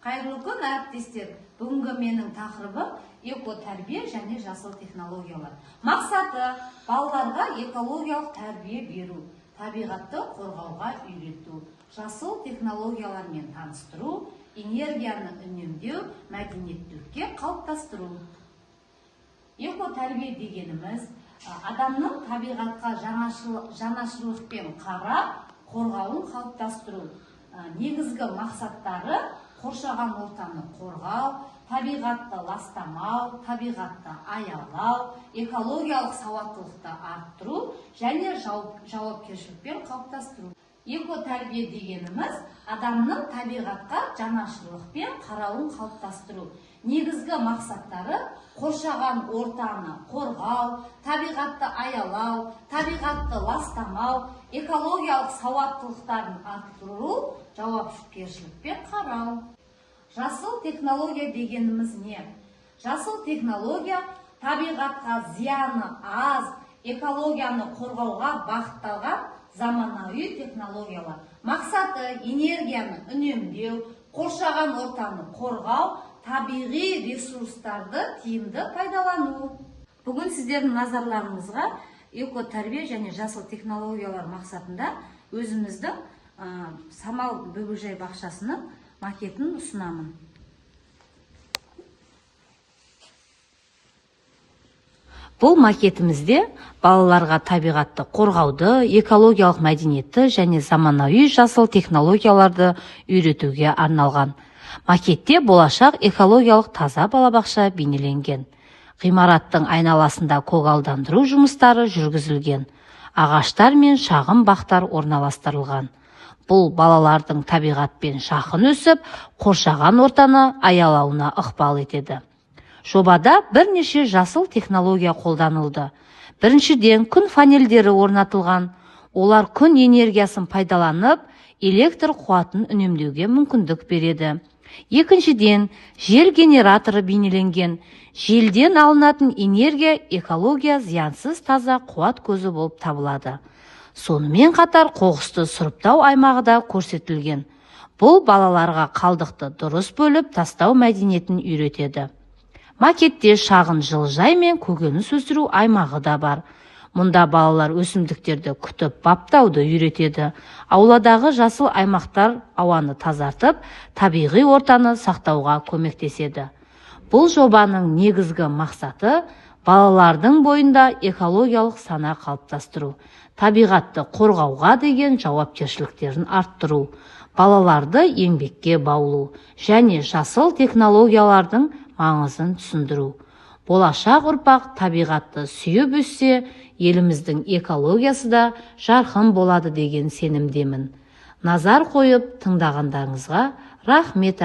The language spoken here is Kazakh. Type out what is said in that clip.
Қайырлы күн, әріптестер. Бүгінгі менің тақырыбым эко-тәрбие және жасыл технологиялар. Мақсаты балаларға экологиялық тәрбие беру, табиғатты қорғауға үйрету, жасыл технологиялармен таныстыру, энергияны үнемдеу, мәдениеттілікке қалыптастыру. Эко-тәрбие дегеніміз адамның табиғатқа жанашырлықпен қарап, қорғауын қалыптастыру. Негізгі мақсаттары қоршаған ортаны қорғау, табиғатты ластамау, табиғатты аялау, экологиялық сауаттылықты арттыру және жауапкершілікпен қалыптастыру. Эко-тәрбие дегеніміз адамның табиғатқа жанашырлықпен қарауын қалыптастыру. Негізгі мақсаттары қоршаған ортаны қорғау, табиғатты аялау, табиғатты ластамау, экологиялық сауаттылықтарын арттыру, жауапкершілікпен қарау. Жасыл технология дегеніміз не? Жасыл технология табиғатқа зияны аз, экологияны қорғауға бағытталған заманауи технологиялар. Мақсаты энергияны үнемдеу, қоршаған ортаны қорғау, табиғи ресурстарды тиімді пайдалану. Бүгін сіздердің назарларыңызға эко-тәрбие және жасыл технологиялар мақсатында өзіміздің Самал бөбекжай бақшасының макетін ұсынамын. Бұл макетімізде балаларға табиғатты қорғауды, экологиялық мәдениетті және заманауи жасыл технологияларды үйретуге арналған. Макетте болашақ экологиялық таза балабақша бейнеленген. Ғимараттың айналасында көгалдандыру жұмыстары жүргізілген. Ағаштар мен шағын бақтар орналастырылған. Бұл балалардың табиғатпен жақын өсіп, қоршаған ортаны аялауына ықпал етеді. Жобада бірнеше жасыл технология қолданылды. Біріншіден, күн панельдері орнатылған. Олар күн энергиясын пайдаланып, электр қуатын үнемдеуге мүмкіндік береді. Екіншіден, жел генераторы бейнеленген. Желден алынатын энергия экология зиянсыз таза қуат көзі болып табылады. Сонымен қатар қоқысты сұрыптау аймағы да көрсетілген. Бұл балаларға қалдықты дұрыс бөліп тастау мәдениетін үйретеді. Макетте шағын жылыжай мен көкөніс өсіру аймағы да бар. Мұнда балалар өсімдіктерді күтіп баптауды үйретеді. Ауладағы жасыл аймақтар ауаны тазартып, табиғи ортаны сақтауға көмектеседі. Бұл жобаның негізгі мақсаты балалардың бойында экологиялық сана қалыптастыру, табиғатты қорғауға деген жауапкершіліктерін арттыру, балаларды еңбекке баулу және жасыл технологиялардың маңызын түсіндіру. Болашақ ұрпақ табиғатты сүйіп өссе, еліміздің экологиясы да жарқын болады деген сенімдемін. Назар қойып тыңдағандарыңызға рахмет.